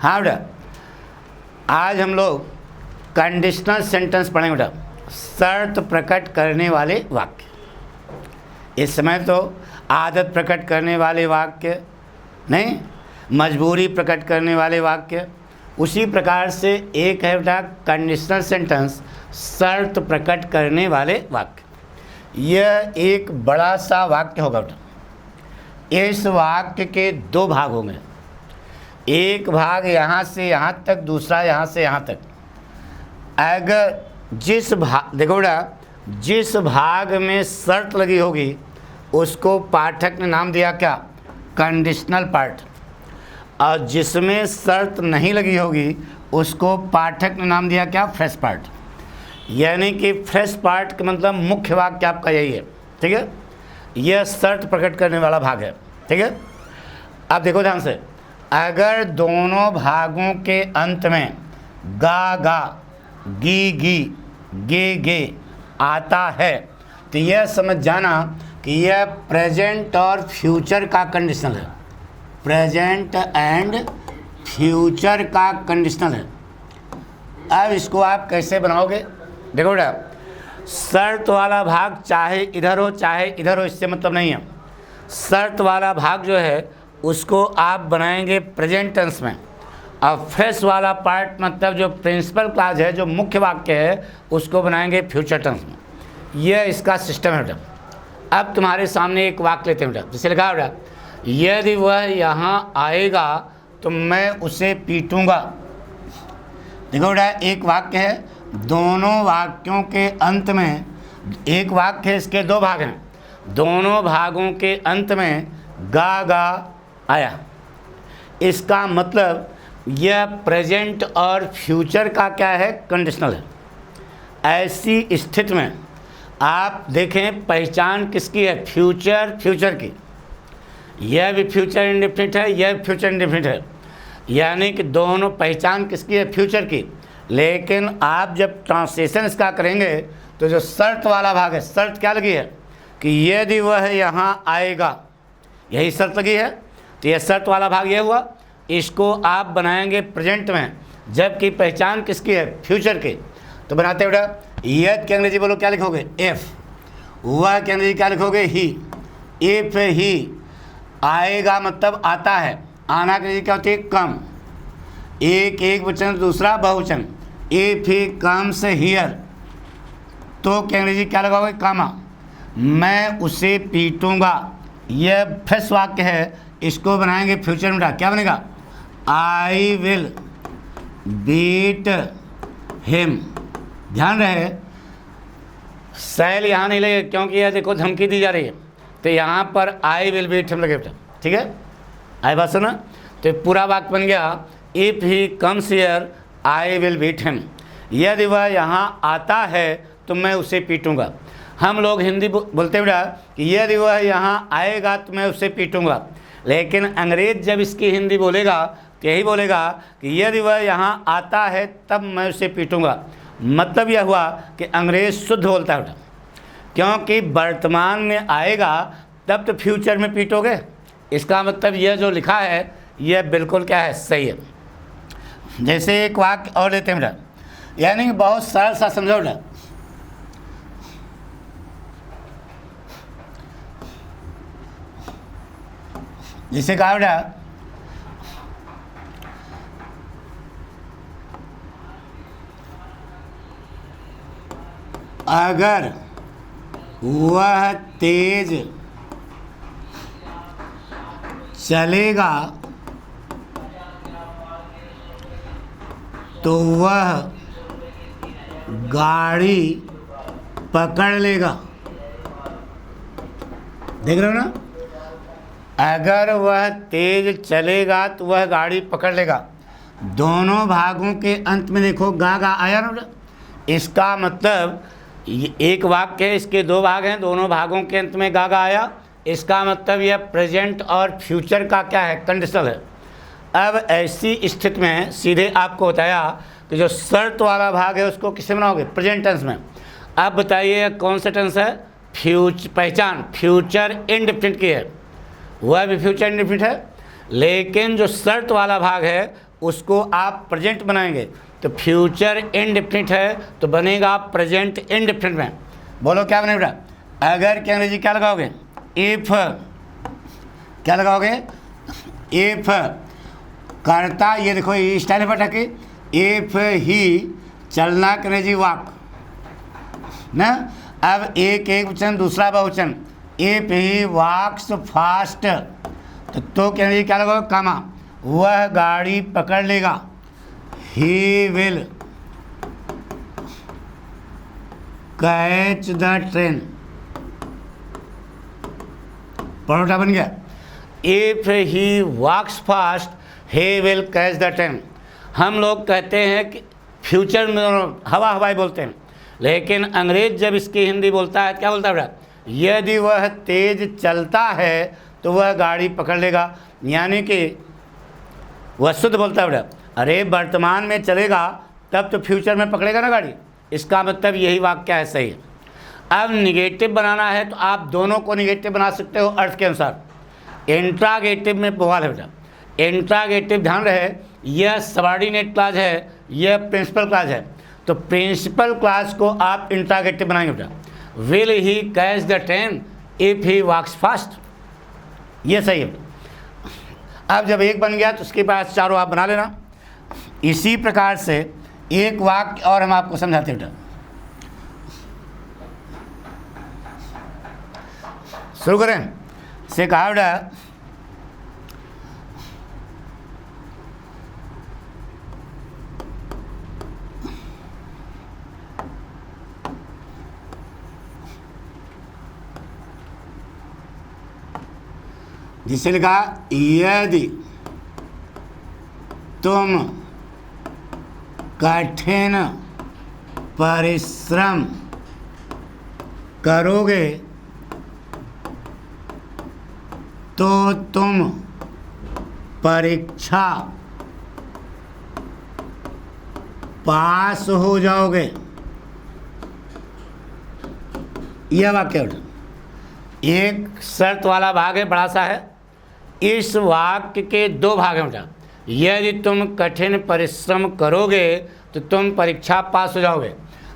हाँ बेटा, आज हम लोग कंडीशनल सेंटेंस पढ़ेंगे बेटा, शर्त प्रकट करने वाले वाक्य। इस समय तो आदत प्रकट करने वाले वाक्य नहीं, मजबूरी प्रकट करने वाले वाक्य। उसी प्रकार से एक है बेटा कंडीशनल सेंटेंस, शर्त प्रकट करने वाले वाक्य। यह एक बड़ा सा वाक्य होगा बेटा। इस वाक्य के दो भाग होंगे, एक भाग यहाँ से यहाँ तक, दूसरा यहाँ से यहाँ तक। अगर जिस भाग, देखो बेटा, जिस भाग में शर्त लगी होगी उसको पाठक ने नाम दिया क्या, कंडीशनल पार्ट। और जिसमें शर्त नहीं लगी होगी उसको पाठक ने नाम दिया क्या, फ्रेश पार्ट। यानी कि फ्रेश पार्ट का मतलब मुख्य वाक्य आपका यही है, ठीक है। यह शर्त प्रकट करने वाला भाग है, ठीक है। अब देखो ध्यान से, अगर दोनों भागों के अंत में गा गा, गी गी, गे गे आता है तो यह समझ जाना कि यह प्रेजेंट और फ्यूचर का कंडीशनल है। प्रेजेंट एंड फ्यूचर का कंडीशनल है। अब इसको आप कैसे बनाओगे, देखो बेटा, शर्त वाला भाग चाहे इधर हो चाहे इधर हो, इससे मतलब नहीं है। शर्त वाला भाग जो है उसको आप बनाएंगे प्रेजेंट टेंस में, और फ्रेश वाला पार्ट मतलब जो प्रिंसिपल क्लॉज है, जो मुख्य वाक्य है, उसको बनाएंगे फ्यूचर टेंस में। यह इसका सिस्टम है बेटा। अब तुम्हारे सामने एक वाक्य लेते हैं बेटा, जैसे लिखा है बेटा, यदि वह यहाँ आएगा तो मैं उसे पीटूंगा। देखो बेटा, एक वाक्य है, दोनों वाक्यों के अंत में, एक वाक्य है, इसके दो भाग हैं, दोनों भागों के अंत में गा गा आया। इसका मतलब यह प्रेजेंट और फ्यूचर का क्या है, कंडीशनल है। ऐसी स्थिति में आप देखें पहचान किसकी है, फ्यूचर, फ्यूचर की। यह भी फ्यूचर इंडेफिनिट है, यह फ्यूचर इंडेफिनिट है, यानी कि दोनों पहचान किसकी है, फ्यूचर की। लेकिन आप जब ट्रांसलेशन इसका करेंगे तो जो शर्त वाला भाग है, शर्त क्या लगी है कि यदि वह यहाँ आएगा, यही शर्त लगी है, तो यह शर्त वाला भाग यह हुआ। इसको आप बनाएंगे प्रेजेंट में, जबकि पहचान किसकी है, फ्यूचर की। तो बनाते बेटा, यद की अंग्रेजी बोलो क्या लिखोगे, एफ। वह की अंग्रेजी क्या लिखोगे, ही। इफ ही आएगा मतलब आता है, आना की अंग्रेजी क्या होती है, कम। एक एक वचन, दूसरा बहुवचन। इफ ही कम्स हियर तो की अंग्रेजी क्या लगाओगे, कामा। मैं उसे पीटूंगा, यह फ्रेश वाक्य है, इसको बनाएंगे फ्यूचर में। क्या बनेगा, आई विल बीट हिम। ध्यान रहे, सैल यहाँ नहीं लगे क्योंकि यह देखो धमकी दी जा रही है, तो यहाँ पर आई विल बीट हिम लगे बेटा, ठीक है। आई बात सुना, तो पूरा वाक्य बन गया, if he comes here I will beat him. यदि वह यहाँ आता है तो मैं उसे पीटूंगा। हम लोग हिंदी बोलते बेटा कि यदि वह यहाँ आएगा तो मैं उसे पीटूंगा, लेकिन अंग्रेज जब इसकी हिंदी बोलेगा तो यही बोलेगा कि यदि वह यहाँ आता है तब मैं उसे पीटूंगा। मतलब यह हुआ कि अंग्रेज शुद्ध बोलता है बेटा, क्योंकि वर्तमान में आएगा तब तो फ्यूचर में पीटोगे। इसका मतलब यह जो लिखा है यह बिल्कुल क्या है, सही है। जैसे एक वाक्य और लेते हैं बेटा, यानी बहुत सरल सा समझो बेटा। जिसे कहा बेटा, अगर वह तेज चलेगा तो वह गाड़ी पकड़ लेगा। देख रहे हो ना, अगर वह तेज चलेगा तो वह गाड़ी पकड़ लेगा। दोनों भागों के अंत में देखो गा गा आया ना। इसका मतलब एक वाक्य है, इसके दो भाग हैं, दोनों भागों के अंत में गा गा आया। इसका मतलब यह प्रेजेंट और फ्यूचर का क्या है, कंडीशनल है। अब ऐसी स्थिति में सीधे आपको बताया कि जो शर्त वाला भाग है उसको किससे बनाओगे, प्रेजेंट टेंस में। अब बताइए कौन सा टेंस है, पहचान फ्यूचर इंडेफिनिट की है, वह भी फ्यूचर इंडेफिनिट है, लेकिन जो शर्त वाला भाग है उसको आप प्रेजेंट बनाएंगे, तो फ्यूचर इंडेफिनिट है तो बनेगा प्रेजेंट इंडेफिनिट में। बोलो क्या बनेगा? अगर की अंग्रेजी क्या लगाओगे? इफ। क्या लगाओगे? इफ करता, ये देखो ये स्टाइल पर टके, इफ ही चलना की अंग्रेजी वॉक ना। अब एक वचन दूसरा बहुवचन, इफ ही वॉक्स फास्ट, तो क्या अंग्रेजी क्या लगाओगे? कामा। वह गाड़ी पकड़ लेगा, he will catch the train. परोठा बन गया। If he walks fast he will catch the train. हम लोग कहते हैं कि फ्यूचर में हवा हवाई बोलते हैं, लेकिन अंग्रेज जब इसकी हिंदी बोलता है क्या बोलता है बेटा? यदि वह तेज चलता है तो वह गाड़ी पकड़ लेगा, यानी कि वह शुद्ध बोलता है बेटा। अरे वर्तमान में चलेगा तब तो फ्यूचर में पकड़ेगा ना गाड़ी, इसका मतलब यही वाक्य है सही। अब निगेटिव बनाना है तो आप दोनों को निगेटिव बना सकते हो अर्थ के अनुसार। इंट्रागेटिव में बवाल है बेटा। इंट्रागेटिव ध्यान रहे, यह सबऑर्डिनेट क्लॉज है, यह प्रिंसिपल क्लॉज है, तो प्रिंसिपल क्लॉज को आप इंट्रागेटिव बनाएंगे बेटा। Will he catch the train if he walks fast, ये सही है। अब जब एक बन गया तो उसके पास चारों आप बना लेना। इसी प्रकार से एक वाक्य और हम आपको समझाते हैं बेटा। शुरू करें से कहा बेटा, जिसे लिखा यदि तुम कठिन परिश्रम करोगे तो तुम परीक्षा पास हो जाओगे। यह वाक्य एक शर्त वाला भाग है, बड़ा सा है। इस वाक्य के दो भाग हैं बेटा। यदि तुम कठिन परिश्रम करोगे तो तुम परीक्षा पास हो जाओगे।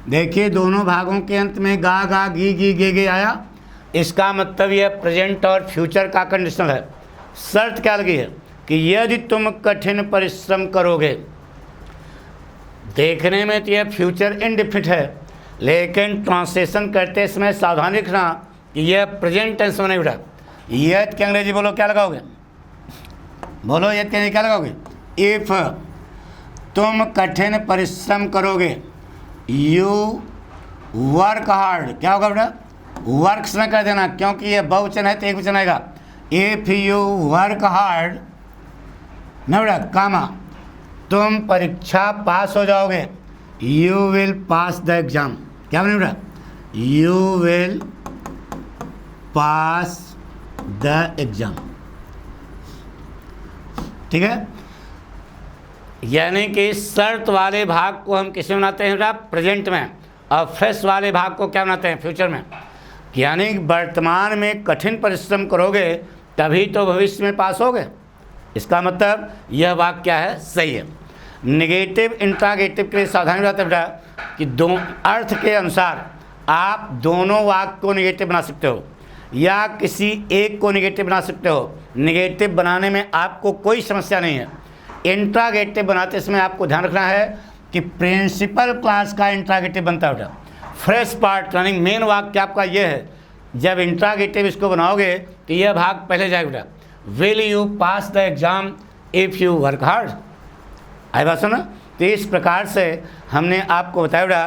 देखिए दोनों भागों के अंत में गा गा गी गी गे गे आया, इसका मतलब यह प्रेजेंट और फ्यूचर का कंडीशनल है। शर्त क्या लगी है कि यदि तुम कठिन परिश्रम करोगे। देखने में तो यह फ्यूचर इंडेफिनिट है, लेकिन ट्रांसलेशन करते समय सावधानी रखना कि यह प्रेजेंट टेंस में नहीं उठा। यद की अंग्रेजी बोलो क्या लगाओगे? बोलो यद की अंग्रेजी क्या लगाओगे? इफ तुम कठिन परिश्रम करोगे, यू वर्क हार्ड। क्या होगा बेटा? वर्क्स न कर देना, क्योंकि ये बहुवचन है तो एक वचन आएगा। इफ यू वर्क हार्ड न बेटा कामा, तुम परीक्षा पास हो जाओगे। You will pass the exam. क्या बने बेटा? You will pass the exam. ठीक है, यानी कि शर्त वाले भाग को हम किस में बनाते हैं बेटा? प्रेजेंट में। और फ्रेश वाले भाग को क्या बनाते हैं? फ्यूचर में। यानी वर्तमान में कठिन परिश्रम करोगे तभी तो भविष्य में पास होगे। इसका मतलब यह वाक्य क्या है? सही है। नेगेटिव इंट्रागेटिव के लिए सावधानी रहता है बेटा कि दो अर्थ के अनुसार आप दोनों वाक्य को नेगेटिव बना सकते हो या किसी एक को नेगेटिव बना सकते हो। नेगेटिव बनाने में आपको कोई समस्या नहीं है। इंट्रागेटिव बनाते समय आपको ध्यान रखना है कि प्रिंसिपल क्लास का इंट्रागेटिव बनता है बेटा। फ्रेश पार्ट रनिंग मेन वाक्य आपका ये है। जब इंट्रागेटिव इसको बनाओगे तो यह भाग पहले जाएगा बेटा। Will you pass the exam if you work hard. आई बात सुना? तो इस प्रकार से हमने आपको बताया बेटा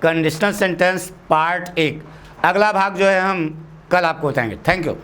कंडीशनल सेंटेंस पार्ट 1। अगला भाग जो है हम कल आपको बताएंगे। Thank you.